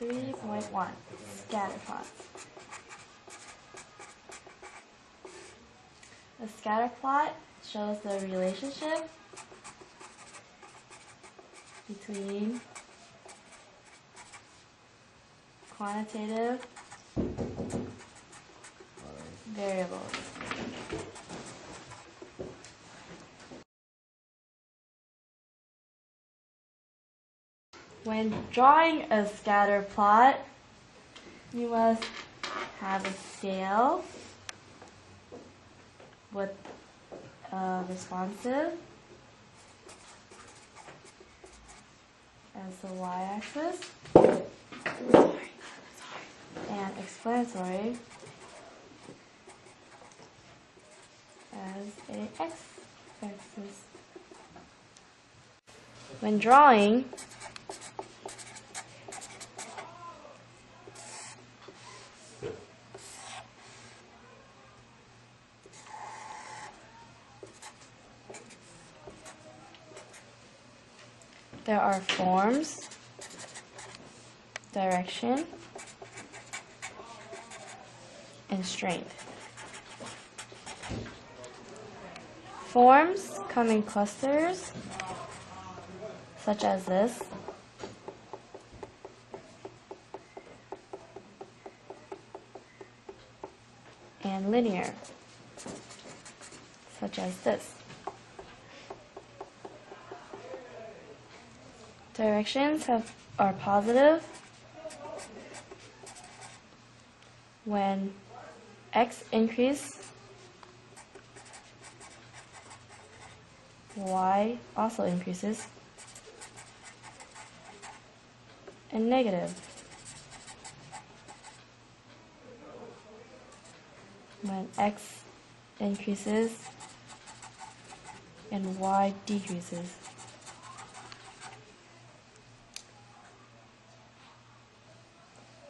3.1 Scatter plots. The scatter plot shows the relationship between quantitative variables. When drawing a scatter plot, you must have a scale with a responsive as the y-axis and explanatory as a x-axis. When drawing, there are forms, direction, and strength. Forms come in clusters, such as this, and linear, such as this. Directions are positive when x increase, y also increases, and negative when x increases and y decreases.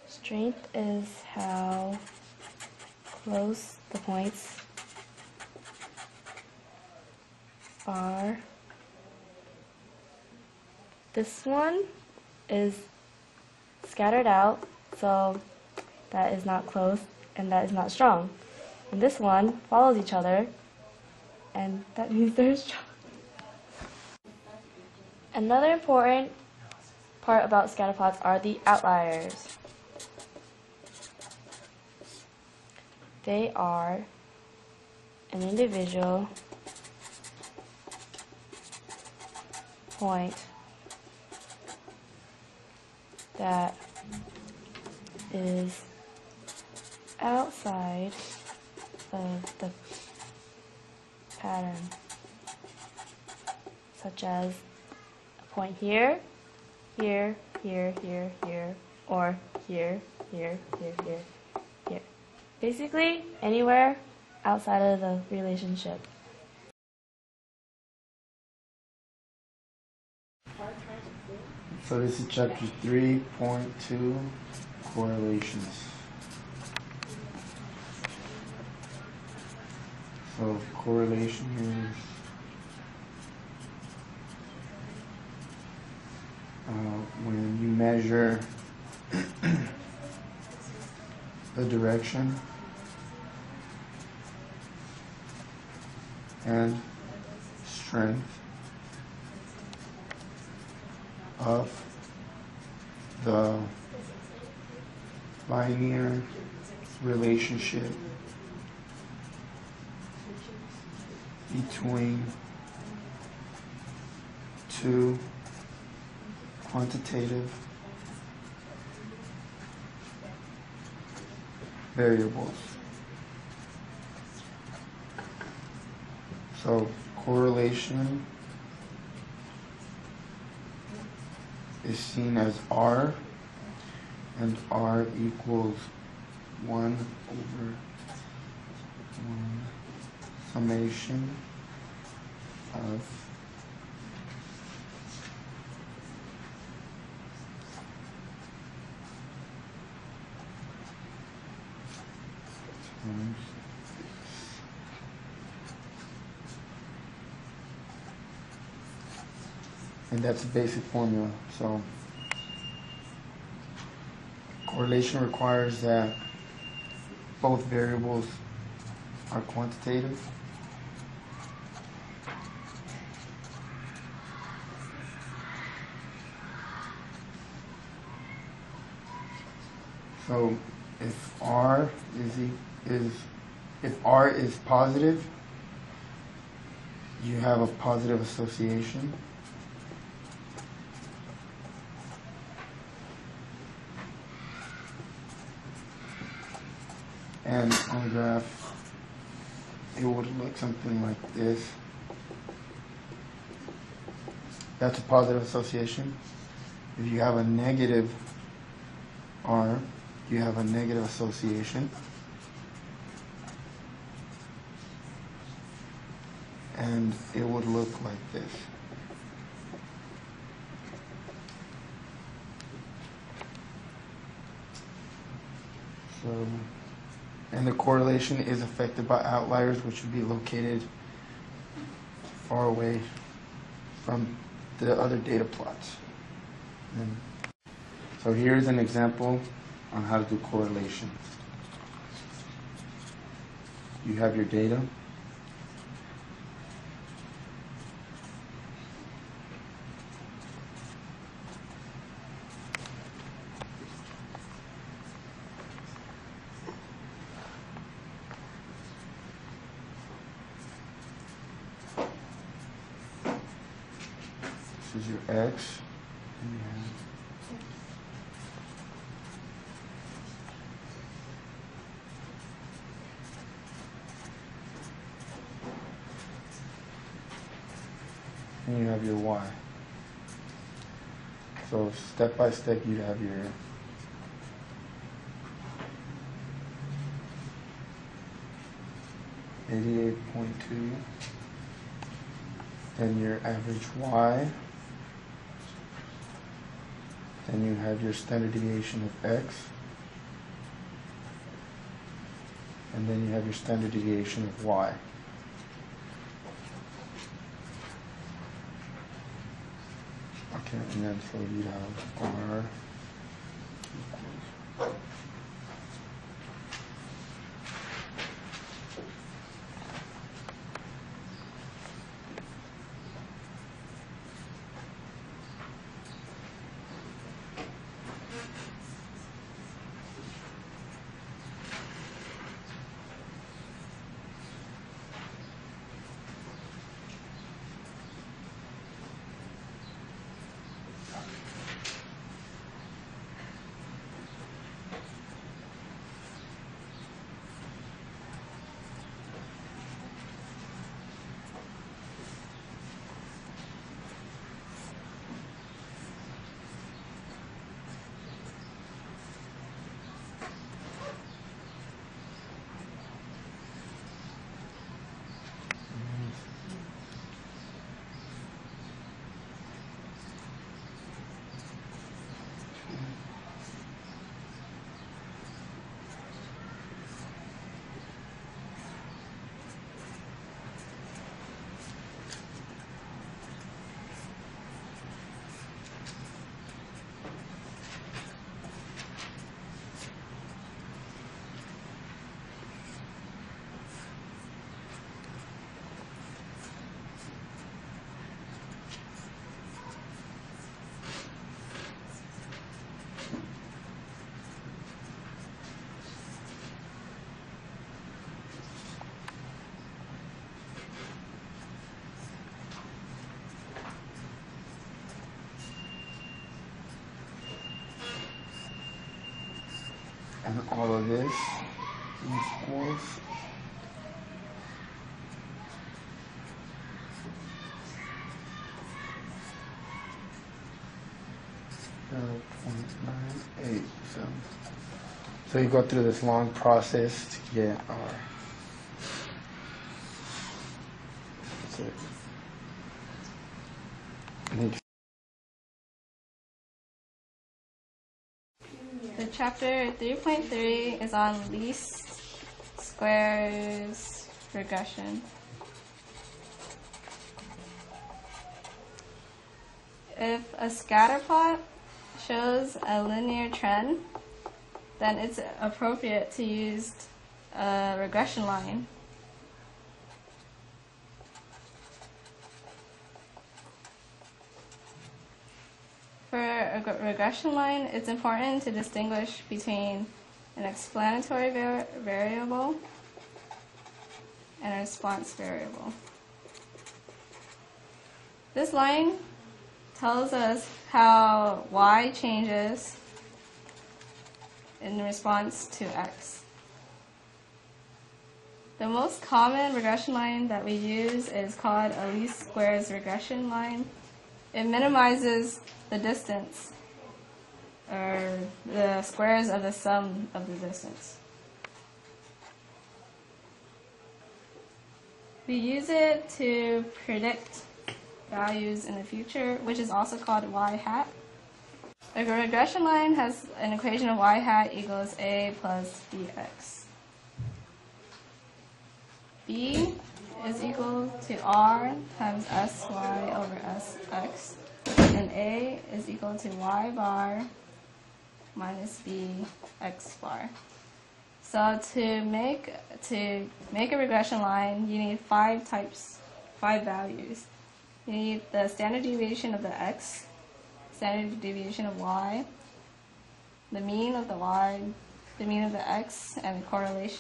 Strength is how close the points are. This one is scattered out, so that is not close and that is not strong. And this one follows each other, and that means they're strong. Another important part about scatterplots are the outliers. They are an individual point that is outside of the pattern, such as a point here, here, here, here, here, or here, here, here, here, here. Basically, anywhere outside of the relationship. So this is chapter 3.2, correlations. So correlation here is when you measure the direction and strength of the linear relationship between two quantitative variables. So correlation is seen as R, and R equals 1 over 1 summation of times and that's the basic formula. So Correlation requires that both variables are quantitative. So if R is positive, you have a positive association. And on the graph, it would look something like this. That's a positive association. If you have a negative R, you have a negative association. And it would look like this. So, and the correlation is affected by outliers, which would be located far away from the other data plots. And so here's an example on how to do correlation. You have your data. This is your X. And you have and you have your Y. So step by step you have your $88.2, then your average Y, then you have your standard deviation of X, and then you have your standard deviation of Y. Okay, and then so you have R equals and all of this equals .98. So you go through this long process to get R. That's it. And then The chapter 3.3 is on least squares regression. If a scatter plot shows a linear trend, then it's appropriate to use a regression line. For a regression line, it's important to distinguish between an explanatory variable and a response variable. This line tells us how y changes in response to x. The most common regression line that we use is called a least squares regression line. It minimizes the distance, or the squares of the sum of the distance. We use it to predict values in the future, which is also called y hat. A regression line has an equation of y hat equals a plus bx. B is equal to r times sy over sx, and a is equal to y bar minus b x bar. So to make a regression line, you need five values. You need the standard deviation of the x, standard deviation of y, the mean of the y, the mean of the x, and the correlation.